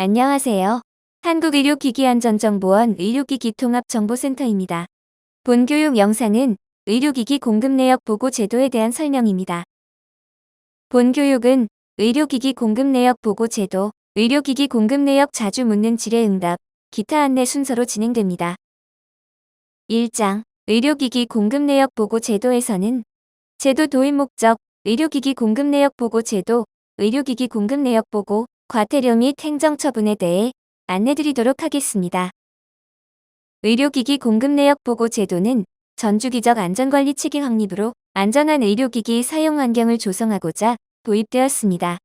안녕하세요. 한국의료기기안전정보원 의료기기 통합정보센터입니다. 본 교육 영상은 의료기기 공급 내역 보고 제도에 대한 설명입니다. 본 교육은 의료기기 공급 내역 보고 제도, 의료기기 공급 내역 자주 묻는 질의응답, 기타 안내 순서로 진행됩니다. 1장 의료기기 공급 내역 보고 제도에서는 제도 도입 목적, 의료기기 공급 내역 보고 제도, 의료기기 공급 내역 보고, 과태료 및 행정처분에 대해 안내드리도록 하겠습니다. 의료기기 공급 내역 보고 제도는 전주기적 안전관리 체계 확립으로 안전한 의료기기 사용 환경을 조성하고자 도입되었습니다.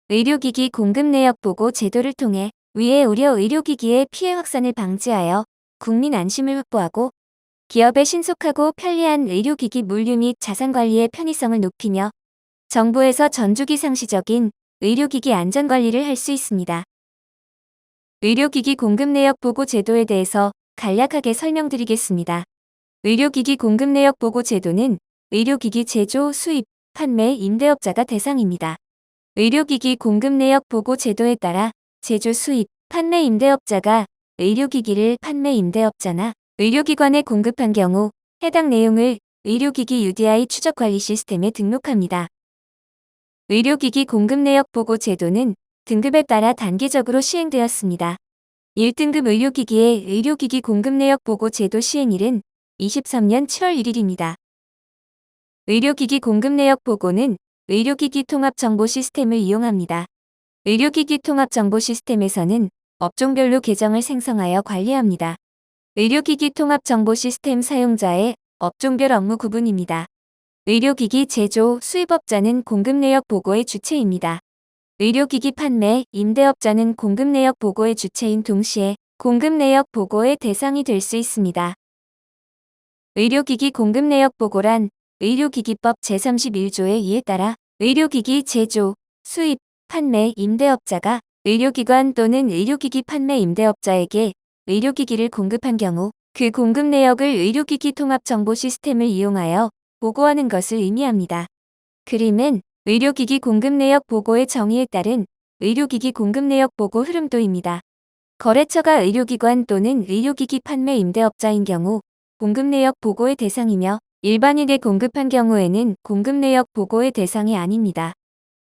의료기기 공급 내역 보고 제도를 통해 위의 우려 의료기기의 피해 확산을 방지하여 국민 안심을 확보하고 기업의 신속하고 편리한 의료기기 물류 및 자산관리의 편의성을 높이며 정부에서 전주기 상시적인 의료기기 안전관리를 할 수 있습니다. 의료기기 공급 내역 보고 제도에 대해서 간략하게 설명드리겠습니다. 의료기기 공급 내역 보고 제도는 의료기기 제조, 수입, 판매, 임대업자가 대상입니다. 의료기기 공급 내역 보고 제도에 따라 제조, 수입, 판매 임대업자가 의료기기를 판매 임대업자나 의료기관에 공급한 경우 해당 내용을 의료기기 UDI 추적관리 시스템에 등록합니다. 의료기기 공급 내역 보고 제도는 등급에 따라 단계적으로 시행되었습니다. 1등급 의료기기의 의료기기 공급 내역 보고 제도 시행일은 23년 7월 1일입니다. 의료기기 공급 내역 보고는 의료기기 통합 정보 시스템을 이용합니다. 의료기기 통합 정보 시스템에서는 업종별로 계정을 생성하여 관리합니다. 의료기기 통합 정보 시스템 사용자의 업종별 업무 구분입니다. 의료기기 제조, 수입업자는 공급 내역 보고의 주체입니다. 의료기기 판매, 임대업자는 공급 내역 보고의 주체인 동시에 공급 내역 보고의 대상이 될 수 있습니다. 의료기기 공급 내역 보고란 의료기기법 제31조의 이에 따라 의료기기 제조, 수입, 판매, 임대업자가 의료기관 또는 의료기기 판매 임대업자에게 의료기기를 공급한 경우 그 공급 내역을 의료기기 통합 정보 시스템을 이용하여 보고하는 것을 의미합니다. 그림은 의료기기 공급 내역 보고의 정의에 따른 의료기기 공급 내역 보고 흐름도입니다. 거래처가 의료기관 또는 의료기기 판매 임대업자인 경우 공급 내역 보고의 대상이며 일반인에 공급한 경우에는 공급 내역 보고의 대상이 아닙니다.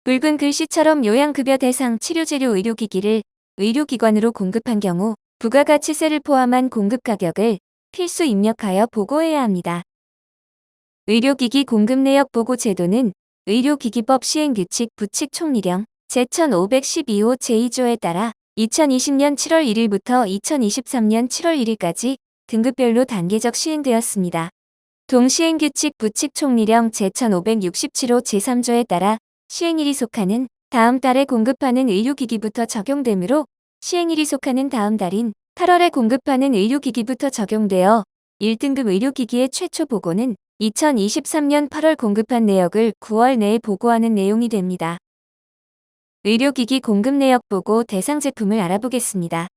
붉은 글씨처럼 요양급여 대상 치료재료 의료기기를 의료기관으로 공급한 경우 부가가치세를 포함한 공급 가격을 필수 입력하여 보고해야 합니다. 의료기기 공급 내역 보고 제도는 의료기기법 시행규칙 부칙 총리령 제1512호 제2조에 따라 2020년 7월 1일부터 2023년 7월 1일까지 등급별로 단계적 시행되었습니다. 동시행규칙 부칙 총리령 제1567호 제3조에 따라 시행일이 속하는 다음 달에 공급하는 의료기기부터 적용되므로 시행일이 속하는 다음 달인 8월에 공급하는 의료기기부터 적용되어 1등급 의료기기의 최초 보고는 2023년 8월 공급한 내역을 9월 내에 보고하는 내용이 됩니다. 의료기기 공급 내역 보고 대상 제품을 알아보겠습니다.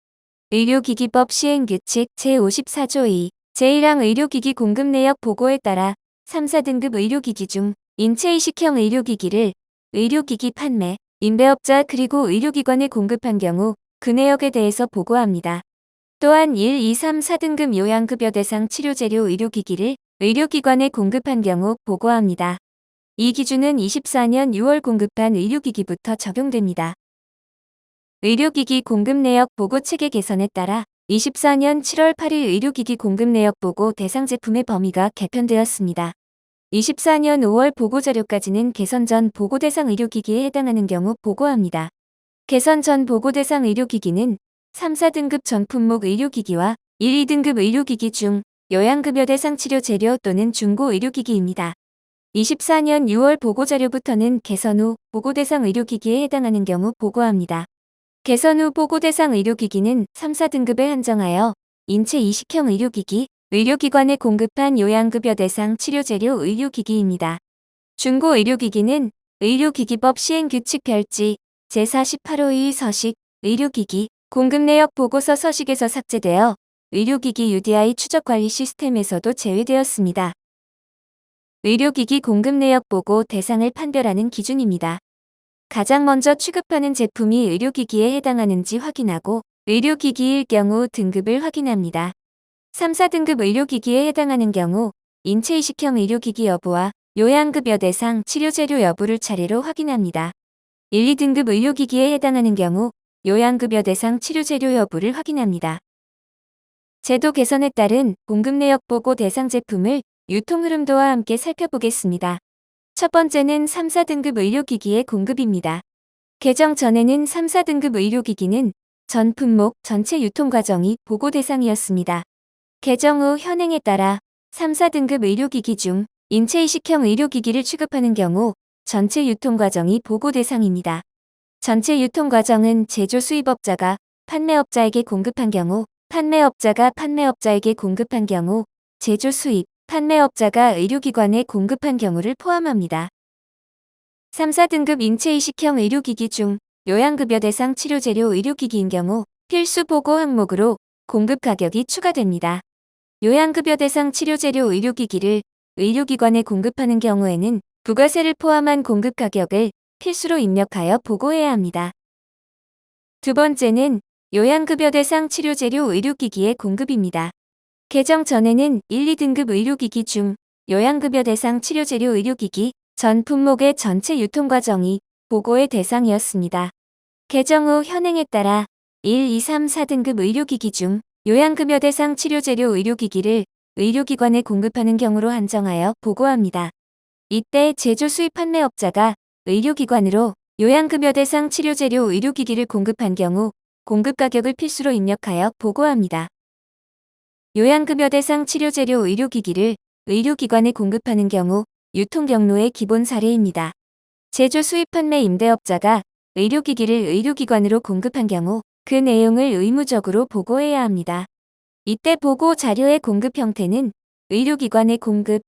의료기기법 시행규칙 제54조 2, 제1항 의료기기 공급 내역 보고에 따라 3, 4등급 의료기기 중 인체이식형 의료기기를 의료기기 판매, 임대업자 그리고 의료기관에 공급한 경우 그 내역에 대해서 보고합니다. 또한 1, 2, 3, 4등급 요양급여 대상 치료재료 의료기기를 의료기관에 공급한 경우 보고합니다. 이 기준은 24년 6월 공급한 의료기기부터 적용됩니다. 의료기기 공급 내역 보고 체계 개선에 따라 24년 7월 8일 의료기기 공급 내역 보고 대상 제품의 범위가 개편되었습니다. 24년 5월 보고자료까지는 개선 전 보고 대상 의료기기에 해당하는 경우 보고합니다. 개선 전 보고 대상 의료기기는 3, 4등급 전 품목 의료기기와 1, 2등급 의료기기 중 요양급여 대상 치료 재료 또는 중고 의료기기입니다. 24년 6월 보고자료부터는 개선 후 보고 대상 의료기기에 해당하는 경우 보고합니다. 개선 후 보고 대상 의료기기는 3, 4등급에 한정하여 인체 이식형 의료기기, 의료기관에 공급한 요양급여 대상 치료재료 의료기기입니다. 중고 의료기기는 의료기기법 시행규칙 별지 제48호 2 서식, 의료기기, 공급 내역 보고서 서식에서 삭제되어 의료기기 UDI 추적관리 시스템에서도 제외되었습니다. 의료기기 공급 내역 보고 대상을 판별하는 기준입니다. 가장 먼저 취급하는 제품이 의료기기에 해당하는지 확인하고 의료기기일 경우 등급을 확인합니다. 3, 4등급 의료기기에 해당하는 경우 인체이식형 의료기기 여부와 요양급여 대상 치료재료 여부를 차례로 확인합니다. 1, 2등급 의료기기에 해당하는 경우 요양급여 대상 치료재료 여부를 확인합니다. 제도 개선에 따른 공급 내역 보고 대상 제품을 유통 흐름도와 함께 살펴보겠습니다. 첫 번째는 3, 4등급 의료기기의 공급입니다. 개정 전에는 3, 4등급 의료기기는 전 품목 전체 유통 과정이 보고 대상이었습니다. 개정 후 현행에 따라 3, 4등급 의료기기 중 인체이식형 의료기기를 취급하는 경우 전체 유통 과정이 보고 대상입니다. 전체 유통 과정은 제조 수입업자가 판매업자에게 공급한 경우, 판매업자가 판매업자에게 공급한 경우, 제조 수입, 판매업자가 의료기관에 공급한 경우를 포함합니다. 3, 4등급 인체이식형 의료기기 중 요양급여 대상 치료재료 의료기기인 경우 필수 보고 항목으로 공급 가격이 추가됩니다. 요양급여 대상 치료재료 의료기기를 의료기관에 공급하는 경우에는 부가세를 포함한 공급 가격을 필수로 입력하여 보고해야 합니다. 두 번째는 요양급여 대상 치료재료 의료기기의 공급입니다. 개정 전에는 1, 2등급 의료기기 중 요양급여 대상 치료재료 의료기기 전 품목의 전체 유통 과정이 보고의 대상이었습니다. 개정 후 현행에 따라 1, 2, 3, 4등급 의료기기 중 요양급여 대상 치료재료 의료기기를 의료기관에 공급하는 경우로 한정하여 보고합니다. 이때 제조 수입 판매업자가 의료기관으로 요양급여 대상 치료재료 의료기기를 공급한 경우 공급 가격을 필수로 입력하여 보고합니다. 요양급여 대상 치료재료 의료기기를 의료기관에 공급하는 경우 유통 경로의 기본 사례입니다. 제조 수입 판매 임대업자가 의료기기를 의료기관으로 공급한 경우 그 내용을 의무적으로 보고해야 합니다. 이때 보고 자료의 공급 형태는 의료기관의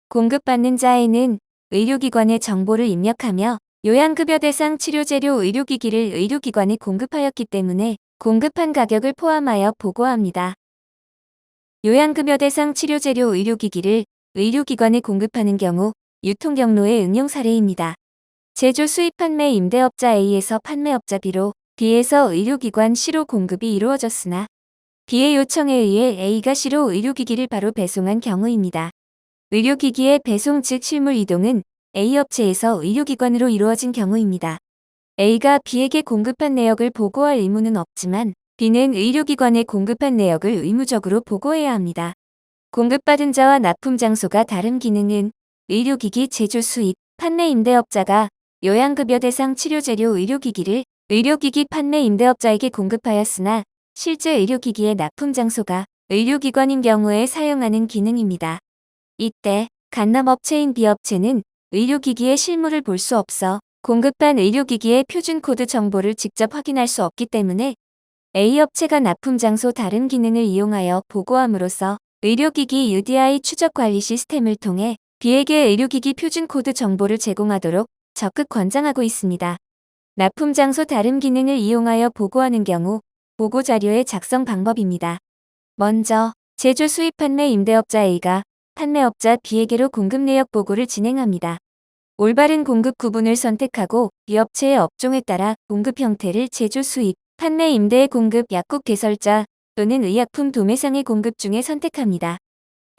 공급받는 자에는 의료기관의 정보를 입력하며 요양급여 대상 치료재료 의료기기를 의료기관에 공급하였기 때문에 공급한 가격을 포함하여 보고합니다. 요양급여 대상 치료재료 의료기기를 의료기관에 공급하는 경우 유통 경로의 응용 사례입니다. 제조 수입 판매 임대업자 A에서 판매업자 B에서 의료기관 C로 공급이 이루어졌으나 B의 요청에 의해 A가 C로 의료기기를 바로 배송한 경우입니다. 의료기기의 배송 즉 실물 이동은 A 업체에서 의료기관으로 이루어진 경우입니다. A가 B에게 공급한 내역을 보고할 의무는 없지만 B는 의료기관에 공급한 내역을 의무적으로 보고해야 합니다. 공급받은 자와 납품 장소가 다른 기능은 의료기기 제조 수입, 판매 임대업자가 요양급여 대상 치료재료 의료기기를 의료기기 판매 임대업자에게 공급하였으나 실제 의료기기의 납품 장소가 의료기관인 경우에 사용하는 기능입니다. 이때 간납업체인 B업체는 의료기기의 실물을 볼 수 없어 공급한 의료기기의 표준코드 정보를 직접 확인할 수 없기 때문에 A업체가 납품 장소 다른 기능을 이용하여 보고함으로써 의료기기 UDI 추적 관리 시스템을 통해 B에게 의료기기 표준코드 정보를 제공하도록 적극 권장하고 있습니다. 납품 장소 다른 기능을 이용하여 보고하는 경우 보고 자료의 작성 방법입니다. 먼저 제조 수입 판매 임대업자 A가 판매업자 B에게로 공급 내역 보고를 진행합니다. 올바른 공급 구분을 선택하고 B업체의 업종에 따라 공급 형태를 제조 수입, 판매 임대의 공급 약국 개설자 또는 의약품 도매상의 공급 중에 선택합니다.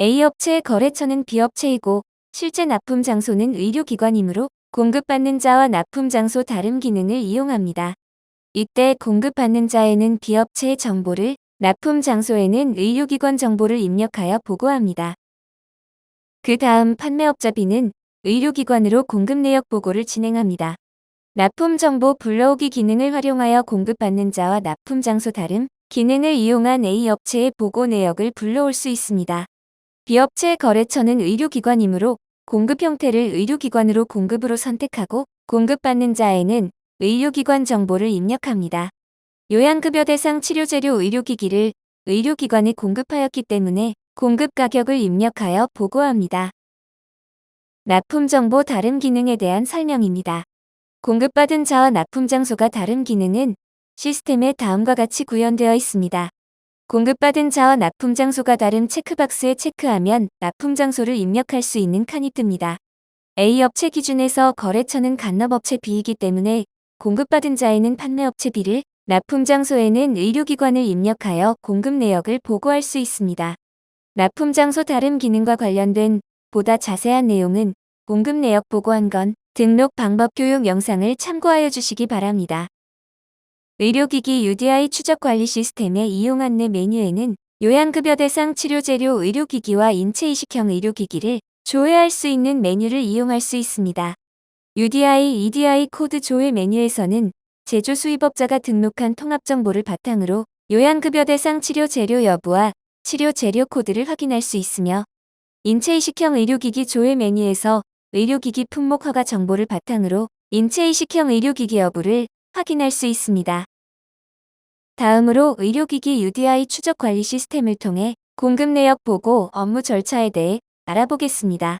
A업체의 거래처는 B업체이고 실제 납품 장소는 의료기관이므로 공급받는 자와 납품 장소 다른 기능을 이용합니다. 이때 공급받는 자에는 B업체의 정보를, 납품 장소에는 의료기관 정보를 입력하여 보고합니다. 그 다음 판매업자 B는 의료기관으로 공급 내역 보고를 진행합니다. 납품 정보 불러오기 기능을 활용하여 공급받는 자와 납품 장소 다름 기능을 이용한 A업체의 보고 내역을 불러올 수 있습니다. B업체의 거래처는 의료기관이므로 공급 형태를 의료기관으로 공급으로 선택하고 공급받는 자에는 의료기관 정보를 입력합니다. 요양급여 대상 치료재료 의료기기를 의료기관에 공급하였기 때문에 공급 가격을 입력하여 보고합니다. 납품 정보 다름 기능에 대한 설명입니다. 공급받은 자와 납품 장소가 다른 기능은 시스템에 다음과 같이 구현되어 있습니다. 공급받은 자와 납품 장소가 다른 체크박스에 체크하면 납품 장소를 입력할 수 있는 칸이 뜹니다. A업체 기준에서 거래처는 간납업체 B이기 때문에 공급받은 자에는 판매업체 비를, 납품 장소에는 의료기관을 입력하여 공급 내역을 보고할 수 있습니다. 납품 장소 다른 기능과 관련된 보다 자세한 내용은 공급 내역 보고 한 건 등록 방법 교육 영상을 참고하여 주시기 바랍니다. 의료기기 UDI 추적 관리 시스템의 이용 안내 메뉴에는 요양급여 대상 치료재료 의료기기와 인체이식형 의료기기를 조회할 수 있는 메뉴를 이용할 수 있습니다. UDI, EDI 코드 조회 메뉴에서는 제조 수입업자가 등록한 통합정보를 바탕으로 요양급여 대상 치료 재료 여부와 치료 재료 코드를 확인할 수 있으며, 인체이식형 의료기기 조회 메뉴에서 의료기기 품목 허가 정보를 바탕으로 인체이식형 의료기기 여부를 확인할 수 있습니다. 다음으로 의료기기 UDI 추적 관리 시스템을 통해 공급 내역 보고 업무 절차에 대해 알아보겠습니다.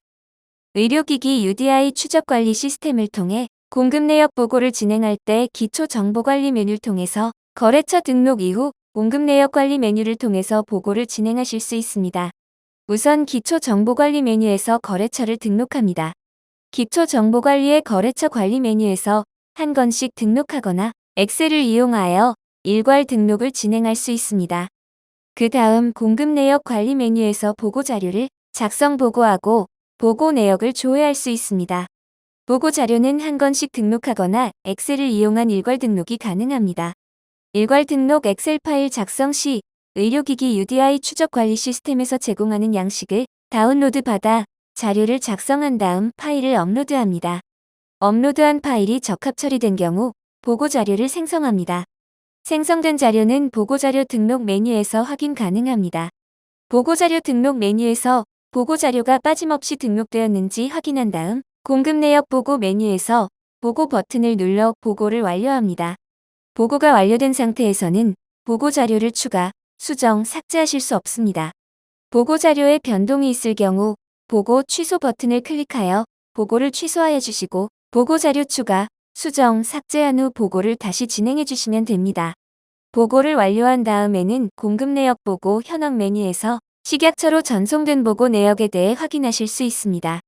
의료기기 UDI 추적 관리 시스템을 통해 공급 내역 보고를 진행할 때 기초 정보 관리 메뉴를 통해서 거래처 등록 이후 공급 내역 관리 메뉴를 통해서 보고를 진행하실 수 있습니다. 우선 기초 정보 관리 메뉴에서 거래처를 등록합니다. 기초 정보 관리의 거래처 관리 메뉴에서 한 건씩 등록하거나 엑셀을 이용하여 일괄 등록을 진행할 수 있습니다. 그 다음 공급 내역 관리 메뉴에서 보고 자료를 작성 보고하고 보고 내역을 조회할 수 있습니다. 보고 자료는 한 건씩 등록하거나 엑셀을 이용한 일괄 등록이 가능합니다. 일괄 등록 엑셀 파일 작성 시 의료기기 UDI 추적 관리 시스템에서 제공하는 양식을 다운로드 받아 자료를 작성한 다음 파일을 업로드합니다. 업로드한 파일이 적합 처리된 경우 보고 자료를 생성합니다. 생성된 자료는 보고자료 등록 메뉴에서 확인 가능합니다. 보고자료 등록 메뉴에서 보고자료가 빠짐없이 등록되었는지 확인한 다음 공급 내역 보고 메뉴에서 보고 버튼을 눌러 보고를 완료합니다. 보고가 완료된 상태에서는 보고자료를 추가, 수정, 삭제하실 수 없습니다. 보고자료에 변동이 있을 경우 보고 취소 버튼을 클릭하여 보고를 취소하여 주시고 보고자료 추가, 수정, 삭제한 후 보고를 다시 진행해 주시면 됩니다. 보고를 완료한 다음에는 공급 내역 보고 현황 메뉴에서 식약처로 전송된 보고 내역에 대해 확인하실 수 있습니다.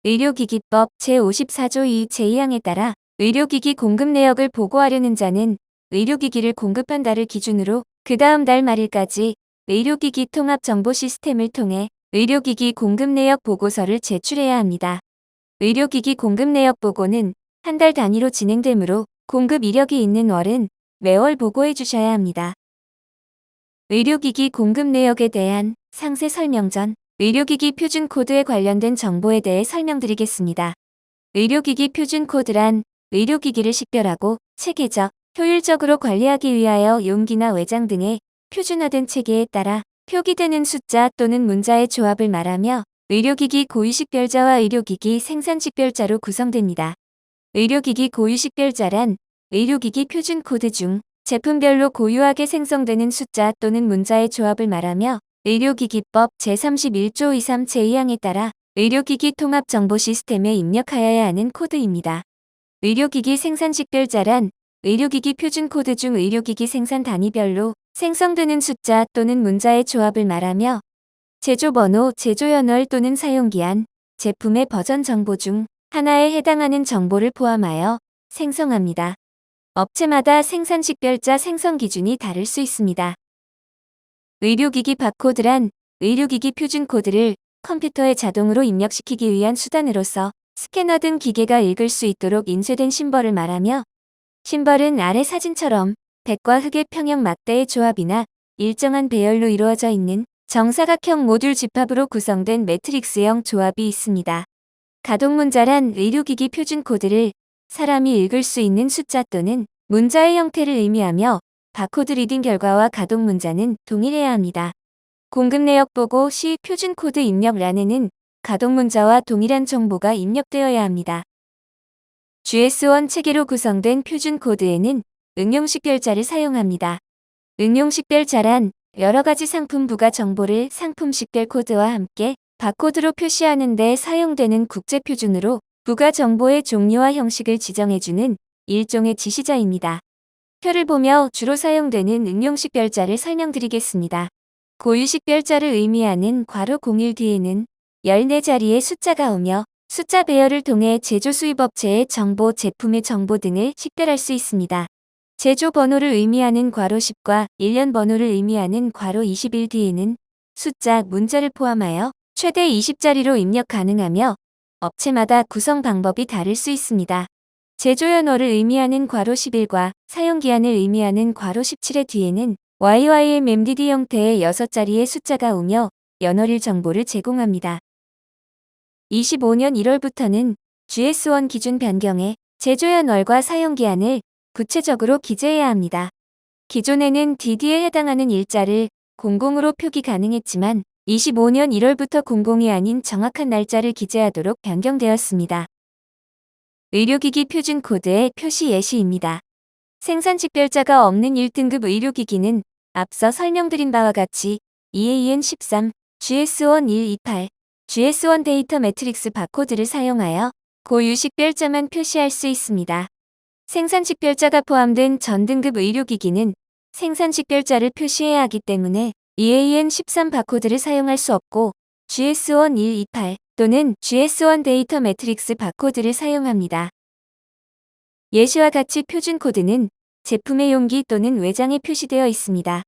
의료기기법 제54조 2 제2항에 따라 의료기기 공급 내역을 보고하려는 자는 의료기기를 공급한 달을 기준으로 그 다음 달 말일까지 의료기기 통합 정보 시스템을 통해 의료기기 공급 내역 보고서를 제출해야 합니다. 의료기기 공급 내역 보고는 한 달 단위로 진행되므로 공급 이력이 있는 월은 매월 보고해 주셔야 합니다. 의료기기 공급 내역에 대한 상세 설명 전 의료기기 표준 코드에 관련된 정보에 대해 설명드리겠습니다. 의료기기 표준 코드란 의료기기를 식별하고 체계적, 효율적으로 관리하기 위하여 용기나 외장 등의 표준화된 체계에 따라 표기되는 숫자 또는 문자의 조합을 말하며 의료기기 고유식별자와 의료기기 생산식별자로 구성됩니다. 의료기기 고유식별자란 의료기기 표준 코드 중 제품별로 고유하게 생성되는 숫자 또는 문자의 조합을 말하며 의료기기법 제31조 23 제2항에 따라 의료기기 통합 정보 시스템에 입력하여야 하는 코드입니다. 의료기기 생산식별자란 의료기기 표준 코드 중 의료기기 생산 단위별로 생성되는 숫자 또는 문자의 조합을 말하며 제조번호, 제조연월 또는 사용기한, 제품의 버전 정보 중 하나에 해당하는 정보를 포함하여 생성합니다. 업체마다 생산식별자 생성 기준이 다를 수 있습니다. 의료기기 바코드란 의료기기 표준 코드를 컴퓨터에 자동으로 입력시키기 위한 수단으로서 스캐너 등 기계가 읽을 수 있도록 인쇄된 심벌을 말하며, 심벌은 아래 사진처럼 백과 흑의 평형 막대의 조합이나 일정한 배열로 이루어져 있는 정사각형 모듈 집합으로 구성된 매트릭스형 조합이 있습니다. 가동문자란 의료기기 표준 코드를 사람이 읽을 수 있는 숫자 또는 문자의 형태를 의미하며 바코드 리딩 결과와 가동문자는 동일해야 합니다. 공급 내역 보고 시 표준 코드 입력란에는 가동문자와 동일한 정보가 입력되어야 합니다. GS1 체계로 구성된 표준 코드에는 응용식별자를 사용합니다. 응용식별자란 여러 가지 상품 부가 정보를 상품 식별 코드와 함께 바코드로 표시하는 데 사용되는 국제 표준으로 부가 정보의 종류와 형식을 지정해주는 일종의 지시자입니다. 표를 보며 주로 사용되는 응용식별자를 설명드리겠습니다. 고유식별자를 의미하는 괄호 01 뒤에는 14자리의 숫자가 오며 숫자 배열을 통해 제조 수입업체의 정보, 제품의 정보 등을 식별할 수 있습니다. 제조 번호를 의미하는 괄호 10과 일련 번호를 의미하는 괄호 21 뒤에는 숫자, 문자를 포함하여 최대 20자리로 입력 가능하며 업체마다 구성 방법이 다를 수 있습니다. 제조 연월을 의미하는 괄호 11과 사용기한을 의미하는 괄호 17의 뒤에는 YYMMDD 형태의 6자리의 숫자가 오며 연월일 정보를 제공합니다. 25년 1월부터는 GS1 기준 변경해 제조 연월과 사용기한을 구체적으로 기재해야 합니다. 기존에는 DD에 해당하는 일자를 00으로 표기 가능했지만 25년 1월부터 00이 아닌 정확한 날짜를 기재하도록 변경되었습니다. 의료기기 표준 코드의 표시 예시입니다. 생산직별자가 없는 1등급 의료기기는 앞서 설명드린 바와 같이 EAN13, GS1128, GS1 데이터 매트릭스 바코드를 사용하여 고유 식별자만 표시할 수 있습니다. 생산직별자가 포함된 전등급 의료기기는 생산직별자를 표시해야 하기 때문에 EAN13 바코드를 사용할 수 없고 GS1128 또는 GS1 데이터 매트릭스 바코드를 사용합니다. 예시와 같이 표준 코드는 제품의 용기 또는 외장에 표시되어 있습니다.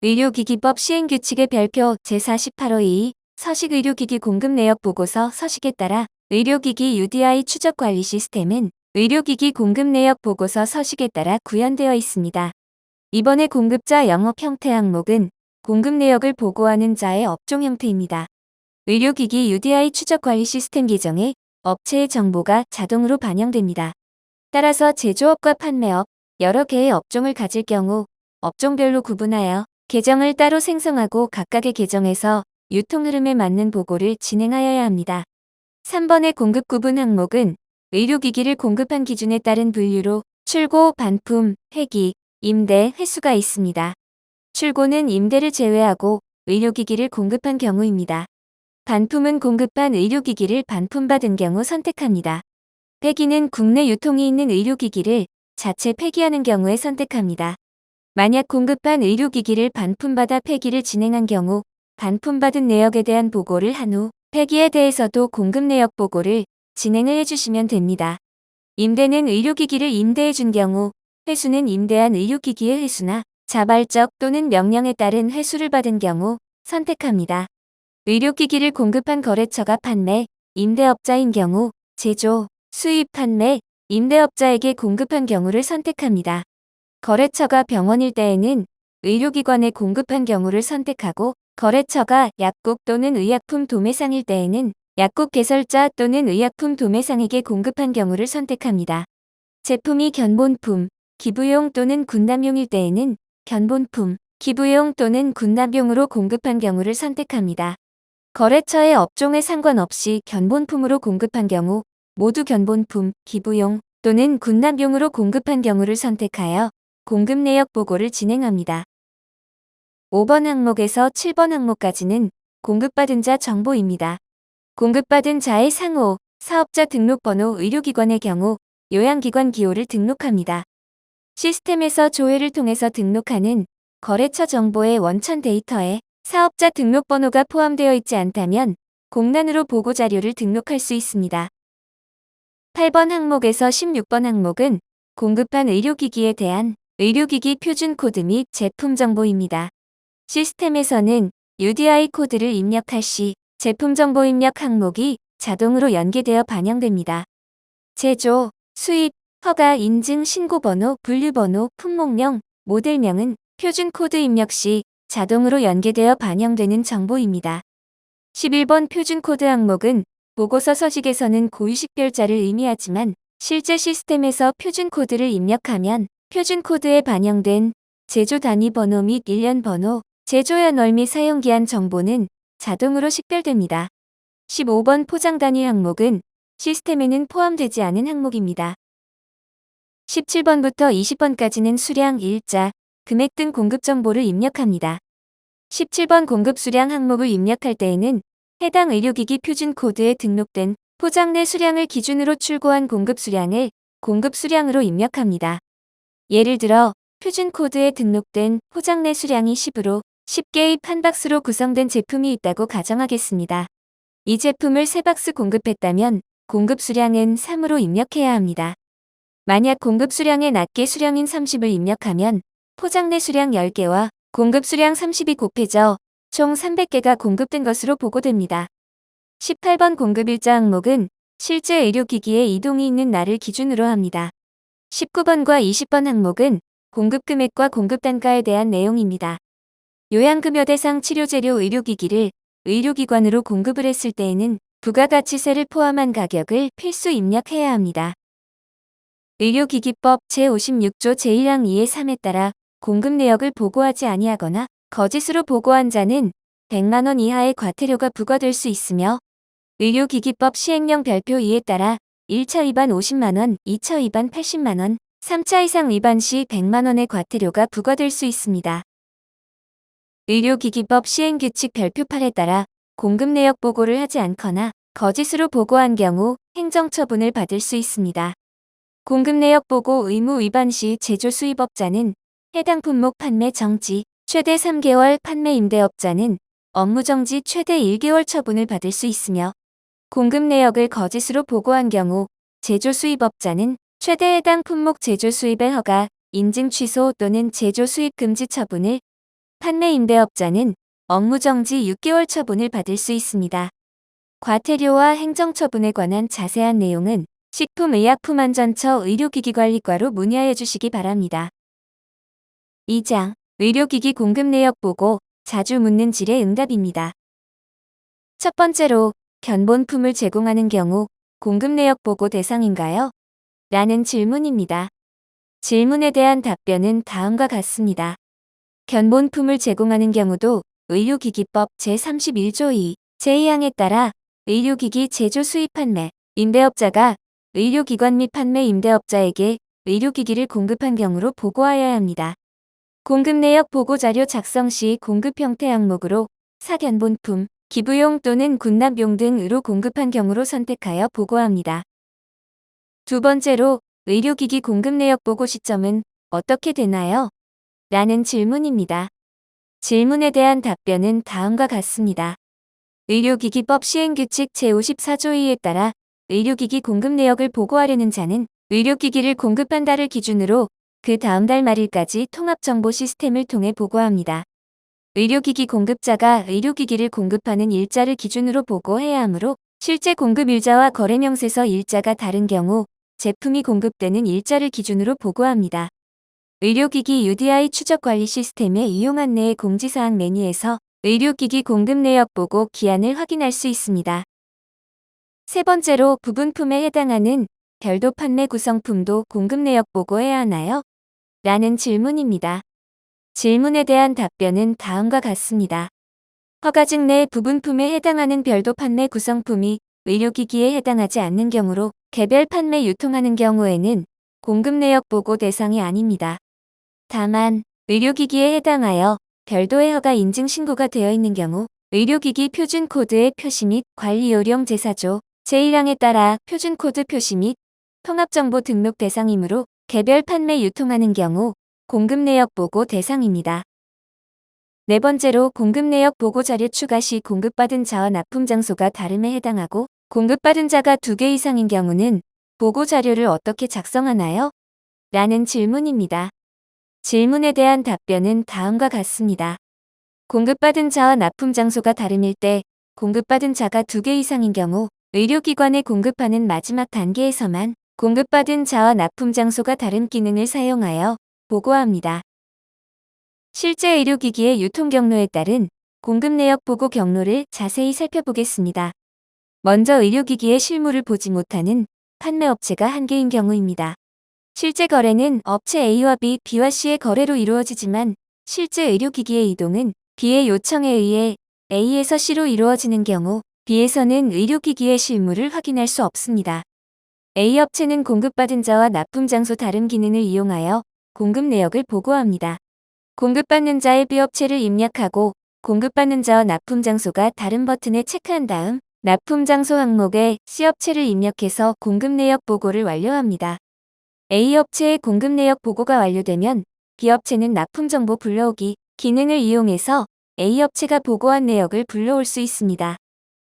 의료기기법 시행규칙의 별표 제48호2 서식 의료기기 공급 내역 보고서 서식에 따라 의료기기 UDI 추적 관리 시스템은 의료기기 공급 내역 보고서 서식에 따라 구현되어 있습니다. 이번에 공급자 영업 형태 항목은 공급 내역을 보고하는 자의 업종 형태입니다. 의료기기 UDI 추적 관리 시스템 계정에 업체의 정보가 자동으로 반영됩니다. 따라서 제조업과 판매업, 여러 개의 업종을 가질 경우 업종별로 구분하여 계정을 따로 생성하고 각각의 계정에서 유통 흐름에 맞는 보고를 진행하여야 합니다. 3번의 공급 구분 항목은 의료기기를 공급한 기준에 따른 분류로 출고, 반품, 폐기, 임대, 회수가 있습니다. 출고는 임대를 제외하고 의료기기를 공급한 경우입니다. 반품은 공급한 의료기기를 반품받은 경우 선택합니다. 폐기는 국내 유통이 있는 의료기기를 자체 폐기하는 경우에 선택합니다. 만약 공급한 의료기기를 반품받아 폐기를 진행한 경우 반품받은 내역에 대한 보고를 한 후 폐기에 대해서도 공급 내역 보고를 진행을 해주시면 됩니다. 임대는 의료기기를 임대해준 경우, 회수는 임대한 의료기기의 회수나 자발적 또는 명령에 따른 회수를 받은 경우 선택합니다. 의료기기를 공급한 거래처가 판매, 임대업자인 경우 제조, 수입, 판매, 임대업자에게 공급한 경우를 선택합니다. 거래처가 병원일 때에는 의료기관에 공급한 경우를 선택하고 거래처가 약국 또는 의약품 도매상일 때에는 약국 개설자 또는 의약품 도매상에게 공급한 경우를 선택합니다. 제품이 견본품, 기부용 또는 군납용일 때에는 견본품, 기부용 또는 군납용으로 공급한 경우를 선택합니다. 거래처의 업종에 상관없이 견본품으로 공급한 경우 모두 견본품, 기부용 또는 군납용으로 공급한 경우를 선택하여 공급 내역 보고를 진행합니다. 5번 항목에서 7번 항목까지는 공급받은 자 정보입니다. 공급받은 자의 상호, 사업자 등록번호, 의료기관의 경우 요양기관 기호를 등록합니다. 시스템에서 조회를 통해서 등록하는 거래처 정보의 원천 데이터에 사업자 등록번호가 포함되어 있지 않다면 공란으로 보고자료를 등록할 수 있습니다. 8번 항목에서 16번 항목은 공급한 의료기기에 대한 의료기기 표준 코드 및 제품 정보입니다. 시스템에서는 UDI 코드를 입력할 시 제품 정보 입력 항목이 자동으로 연계되어 반영됩니다. 제조, 수입, 허가, 인증, 신고번호, 분류번호, 품목명, 모델명은 표준 코드 입력 시 자동으로 연계되어 반영되는 정보입니다. 11번 표준 코드 항목은 보고서 서식에서는 고유 식별자를 의미하지만 실제 시스템에서 표준 코드를 입력하면 표준 코드에 반영된 제조 단위 번호 및 일련 번호, 제조 연월 및 사용기한 정보는 자동으로 식별됩니다. 15번 포장 단위 항목은 시스템에는 포함되지 않은 항목입니다. 17번부터 20번까지는 수량, 일자, 금액 등 공급 정보를 입력합니다. 17번 공급 수량 항목을 입력할 때에는 해당 의료기기 표준 코드에 등록된 포장 내 수량을 기준으로 출고한 공급 수량을 공급 수량으로 입력합니다. 예를 들어 표준 코드에 등록된 포장 내 수량이 10으로 10개의 판박스로 구성된 제품이 있다고 가정하겠습니다. 이 제품을 3박스 공급했다면 공급 수량은 3으로 입력해야 합니다. 만약 공급 수량의 낮게 수량인 30을 입력하면 포장 내 수량 10개와 공급 수량 30이 곱해져 총 300개가 공급된 것으로 보고됩니다. 18번 공급 일자 항목은 실제 의료기기에 이동이 있는 날을 기준으로 합니다. 19번과 20번 항목은 공급 금액과 공급 단가에 대한 내용입니다. 요양급여 대상 치료재료 의료기기를 의료기관으로 공급을 했을 때에는 부가가치세를 포함한 가격을 필수 입력해야 합니다. 의료기기법 제56조 제1항 2의 3에 따라 공급 내역을 보고하지 아니하거나 거짓으로 보고한 자는 100만 원 이하의 과태료가 부과될 수 있으며 의료기기법 시행령 별표 2에 따라 1차 위반 50만 원, 2차 위반 80만 원, 3차 이상 위반 시 100만 원의 과태료가 부과될 수 있습니다. 의료기기법 시행규칙 별표 8에 따라 공급 내역 보고를 하지 않거나 거짓으로 보고한 경우 행정처분을 받을 수 있습니다. 공급 내역 보고 의무 위반 시 제조 수입업자는 해당 품목 판매 정지, 최대 3개월 판매 임대업자는 업무 정지 최대 1개월 처분을 받을 수 있으며 공급 내역을 거짓으로 보고한 경우 제조 수입업자는 최대 해당 품목 제조 수입의 허가, 인증 취소 또는 제조 수입 금지 처분을, 판매 임대업자는 업무 정지 6개월 처분을 받을 수 있습니다. 과태료와 행정처분에 관한 자세한 내용은 식품의약품안전처 의료기기관리과로 문의하여 주시기 바랍니다. 2장 의료기기 공급 내역 보고 자주 묻는 질의 응답입니다. 첫 번째로 견본품을 제공하는 경우 공급 내역 보고 대상인가요? 라는 질문입니다. 질문에 대한 답변은 다음과 같습니다. 견본품을 제공하는 경우도 의료기기법 제31조 2, 제2항에 따라 의료기기 제조 수입 판매, 임대업자가 의료기관 및 판매 임대업자에게 의료기기를 공급한 경우로 보고하여야 합니다. 공급 내역 보고 자료 작성 시 공급 형태 항목으로 사견본품, 기부용 또는 군납용 등으로 공급한 경우로 선택하여 보고합니다. 두 번째로 의료기기 공급 내역 보고 시점은 어떻게 되나요? 라는 질문입니다. 질문에 대한 답변은 다음과 같습니다. 의료기기법 시행규칙 제54조 2에 따라 의료기기 공급 내역을 보고하려는 자는 의료기기를 공급한 달을 기준으로 그 다음 달 말일까지 통합정보 시스템을 통해 보고합니다. 의료기기 공급자가 의료기기를 공급하는 일자를 기준으로 보고해야 하므로 실제 공급 일자와 거래 명세서 일자가 다른 경우 제품이 공급되는 일자를 기준으로 보고합니다. 의료기기 UDI 추적관리 시스템의 이용 안내의 공지사항 메뉴에서 의료기기 공급 내역 보고 기한을 확인할 수 있습니다. 세 번째로 부분품에 해당하는 별도 판매 구성품도 공급 내역 보고해야 하나요? 라는 질문입니다. 질문에 대한 답변은 다음과 같습니다. 허가증 내 부분품에 해당하는 별도 판매 구성품이 의료기기에 해당하지 않는 경우로 개별 판매 유통하는 경우에는 공급 내역 보고 대상이 아닙니다. 다만 의료기기에 해당하여 별도의 허가 인증 신고가 되어 있는 경우 의료기기 표준 코드의 표시 및 관리 요령 제4조 제1항에 따라 표준 코드 표시 및 통합정보 등록 대상이므로 개별 판매 유통하는 경우 공급 내역 보고 대상입니다. 네 번째로 공급 내역 보고 자료 추가 시 공급받은 자와 납품 장소가 다름에 해당하고 공급받은 자가 2개 이상인 경우는 보고 자료를 어떻게 작성하나요? 라는 질문입니다. 질문에 대한 답변은 다음과 같습니다. 공급받은 자와 납품 장소가 다름일 때 공급받은 자가 2개 이상인 경우 의료기관에 공급하는 마지막 단계에서만 공급받은 자와 납품 장소가 다른 기능을 사용하여 보고합니다. 실제 의료기기의 유통 경로에 따른 공급 내역 보고 경로를 자세히 살펴보겠습니다. 먼저 의료기기의 실물을 보지 못하는 판매업체가 한 개인 경우입니다. 실제 거래는 업체 A와 B, B와 C의 거래로 이루어지지만 실제 의료기기의 이동은 B의 요청에 의해 A에서 C로 이루어지는 경우 B에서는 의료기기의 실물을 확인할 수 없습니다. A 업체는 공급받은 자와 납품 장소 다른 기능을 이용하여 공급 내역을 보고합니다. 공급받는 자의 B 업체를 입력하고 공급받는 자와 납품 장소가 다른 버튼에 체크한 다음 납품 장소 항목에 C 업체를 입력해서 공급 내역 보고를 완료합니다. A 업체의 공급 내역 보고가 완료되면 B 업체는 납품 정보 불러오기 기능을 이용해서 A 업체가 보고한 내역을 불러올 수 있습니다.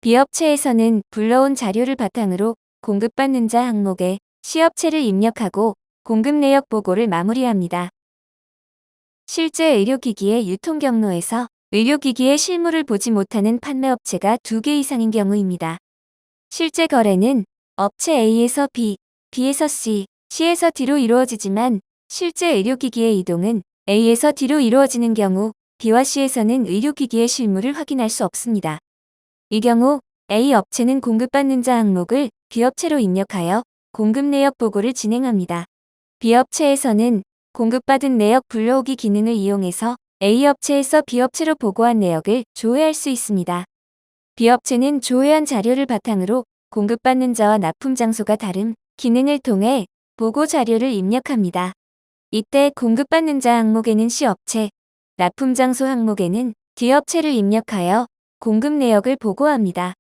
B업체에서는 불러온 자료를 바탕으로 공급받는 자 항목에 C업체를 입력하고 공급 내역 보고를 마무리합니다. 실제 의료기기의 유통 경로에서 의료기기의 실물을 보지 못하는 판매업체가 2개 이상인 경우입니다. 실제 거래는 업체 A에서 B, B에서 C, C에서 D로 이루어지지만 실제 의료기기의 이동은 A에서 D로 이루어지는 경우 B와 C에서는 의료기기의 실물을 확인할 수 없습니다. 이 경우 A 업체는 공급받는 자 항목을 B업체로 입력하여 공급 내역 보고를 진행합니다. B업체에서는 공급받은 내역 불러오기 기능을 이용해서 A업체에서 B업체로 보고한 내역을 조회할 수 있습니다. B업체는 조회한 자료를 바탕으로 공급받는 자와 납품 장소가 다른 기능을 통해 보고 자료를 입력합니다. 이때 공급받는 자 항목에는 C업체, 납품 장소 항목에는 D업체를 입력하여 공급 내역을 보고합니다.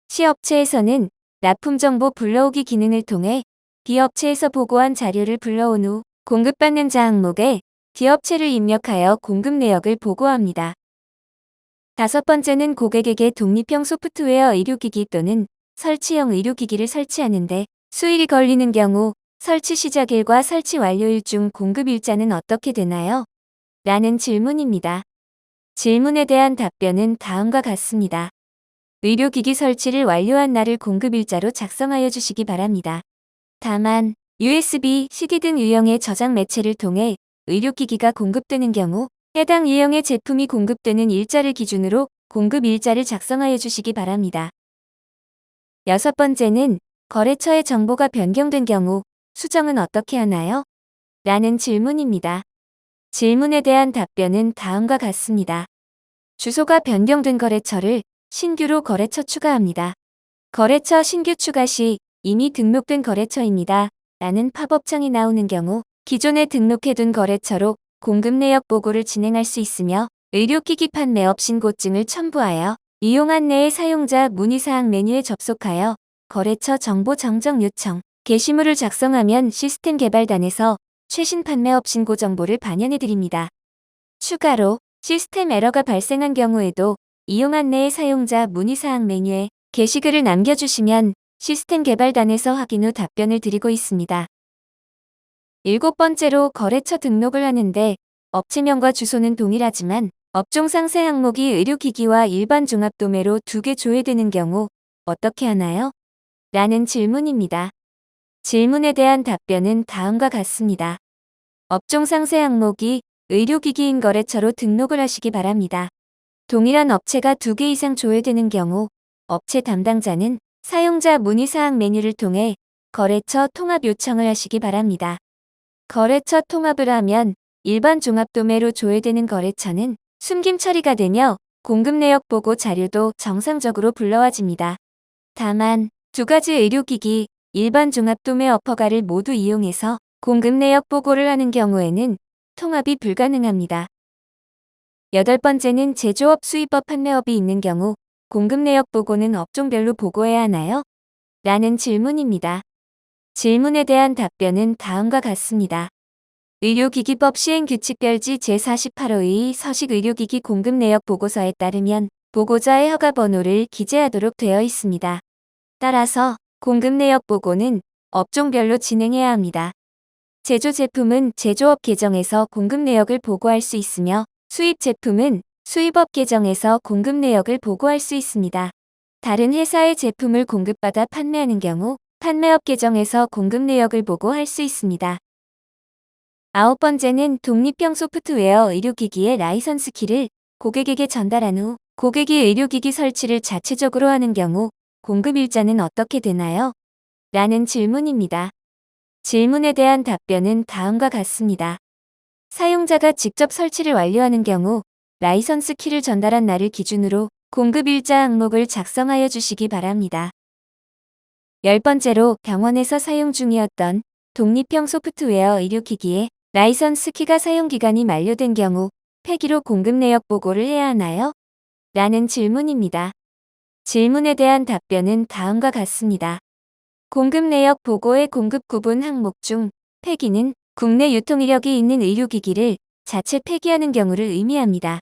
C업체에서는 납품 정보 불러오기 기능을 통해 B업체에서 보고한 자료를 불러온 후 공급받는 자 항목에 D업체를 입력하여 공급 내역을 보고합니다. 5번째는 고객에게 독립형 소프트웨어 의료기기 또는 설치형 의료기기를 설치하는데 수일이 걸리는 경우 설치 시작일과 설치 완료일 중 공급 일자는 어떻게 되나요? 라는 질문입니다. 질문에 대한 답변은 다음과 같습니다. 의료기기 설치를 완료한 날을 공급 일자로 작성하여 주시기 바랍니다. 다만 USB, CD 등 유형의 저장 매체를 통해 의료기기가 공급되는 경우 해당 유형의 제품이 공급되는 일자를 기준으로 공급 일자를 작성하여 주시기 바랍니다. 6번째는 거래처의 정보가 변경된 경우 수정은 어떻게 하나요? 라는 질문입니다. 질문에 대한 답변은 다음과 같습니다. 주소가 변경된 거래처를 신규로 거래처 추가합니다. 거래처 신규 추가 시 이미 등록된 거래처입니다. 라는 팝업창이 나오는 경우 기존에 등록해둔 거래처로 공급 내역 보고를 진행할 수 있으며 의료기기 판매 업 신고증을 첨부하여 이용 안내의 사용자 문의사항 메뉴에 접속하여 거래처 정보 정정 요청, 게시물을 작성하면 시스템 개발단에서 최신 판매 업 신고 정보를 반영해드립니다. 추가로 시스템 에러가 발생한 경우에도 이용 안내의 사용자 문의사항 메뉴에 게시글을 남겨주시면 시스템 개발단에서 확인 후 답변을 드리고 있습니다. 7번째로 거래처 등록을 하는데 업체명과 주소는 동일하지만 업종 상세 항목이 의료기기와 일반 종합도매로 2개 조회되는 경우 어떻게 하나요? 라는 질문입니다. 질문에 대한 답변은 다음과 같습니다. 업종 상세 항목이 의료기기인 거래처로 등록을 하시기 바랍니다. 동일한 업체가 2개 이상 조회되는 경우 업체 담당자는 사용자 문의사항 메뉴를 통해 거래처 통합 요청을 하시기 바랍니다. 거래처 통합을 하면 일반 종합도매로 조회되는 거래처는 숨김 처리가 되며 공급 내역 보고 자료도 정상적으로 불러와집니다. 다만 2가지 의료기기, 일반 종합도매 업허가를 모두 이용해서 공급 내역 보고를 하는 경우에는 통합이 불가능합니다. 8번째는 제조업, 수입업, 판매업이 있는 경우 공급 내역 보고는 업종별로 보고해야 하나요? 라는 질문입니다. 질문에 대한 답변은 다음과 같습니다. 의료기기법 시행규칙별지 제48호의 서식 의료기기 공급 내역 보고서에 따르면 보고자의 허가번호를 기재하도록 되어 있습니다. 따라서 공급 내역 보고는 업종별로 진행해야 합니다. 제조 제품은 제조업 계정에서 공급 내역을 보고할 수 있으며 수입 제품은 수입업 계정에서 공급 내역을 보고할 수 있습니다. 다른 회사의 제품을 공급받아 판매하는 경우 판매업 계정에서 공급 내역을 보고할 수 있습니다. 9번째는 독립형 소프트웨어 의료기기의 라이선스 키를 고객에게 전달한 후 고객이 의료기기 설치를 자체적으로 하는 경우 공급 일자는 어떻게 되나요? 라는 질문입니다. 질문에 대한 답변은 다음과 같습니다. 사용자가 직접 설치를 완료하는 경우 라이선스 키를 전달한 날을 기준으로 공급 일자 항목을 작성하여 주시기 바랍니다. 10번째로 병원에서 사용 중이었던 독립형 소프트웨어 의료기기에 라이선스 키가 사용기간이 만료된 경우 폐기로 공급 내역 보고를 해야 하나요? 라는 질문입니다. 질문에 대한 답변은 다음과 같습니다. 공급 내역 보고의 공급 구분 항목 중 폐기는 국내 유통 이력이 있는 의료기기를 자체 폐기하는 경우를 의미합니다.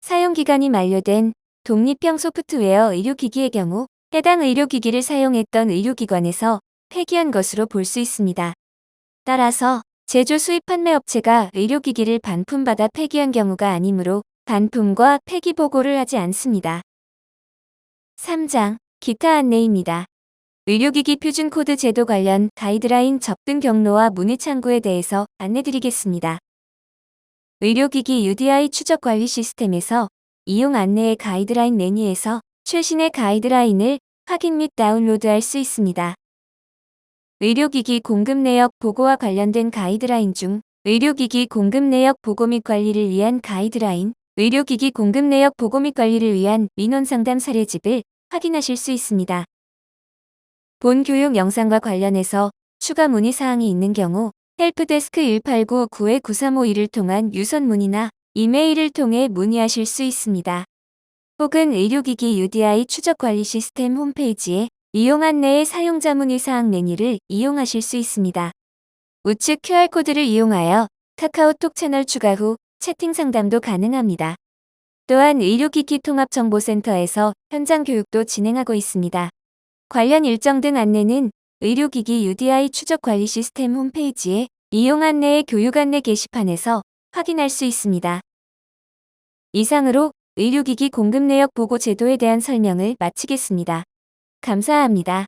사용기간이 만료된 독립형 소프트웨어 의료기기의 경우 해당 의료기기를 사용했던 의료기관에서 폐기한 것으로 볼 수 있습니다. 따라서 제조 수입 판매 업체가 의료기기를 반품받아 폐기한 경우가 아니므로 반품과 폐기 보고를 하지 않습니다. 3장 기타 안내입니다. 의료기기 표준 코드 제도 관련 가이드라인 접근 경로와 문의 창구에 대해서 안내드리겠습니다. 의료기기 UDI 추적 관리 시스템에서 이용 안내의 가이드라인 메뉴에서 최신의 가이드라인을 확인 및 다운로드할 수 있습니다. 의료기기 공급 내역 보고와 관련된 가이드라인 중 의료기기 공급 내역 보고 및 관리를 위한 가이드라인, 의료기기 공급 내역 보고 및 관리를 위한 민원 상담 사례집을 확인하실 수 있습니다. 본 교육 영상과 관련해서 추가 문의 사항이 있는 경우 헬프데스크 189-92-9352를 통한 유선 문의나 이메일을 통해 문의하실 수 있습니다. 혹은 의료기기 UDI 추적 관리 시스템 홈페이지에 이용 안내의 사용자 문의 사항 메뉴를 이용하실 수 있습니다. 우측 QR코드를 이용하여 카카오톡 채널 추가 후 채팅 상담도 가능합니다. 또한 의료기기 통합정보센터에서 현장 교육도 진행하고 있습니다. 관련 일정 등 안내는 의료기기 UDI 추적 관리 시스템 홈페이지에 이용 안내의 교육 안내 게시판에서 확인할 수 있습니다. 이상으로 의료기기 공급 내역 보고 제도에 대한 설명을 마치겠습니다. 감사합니다.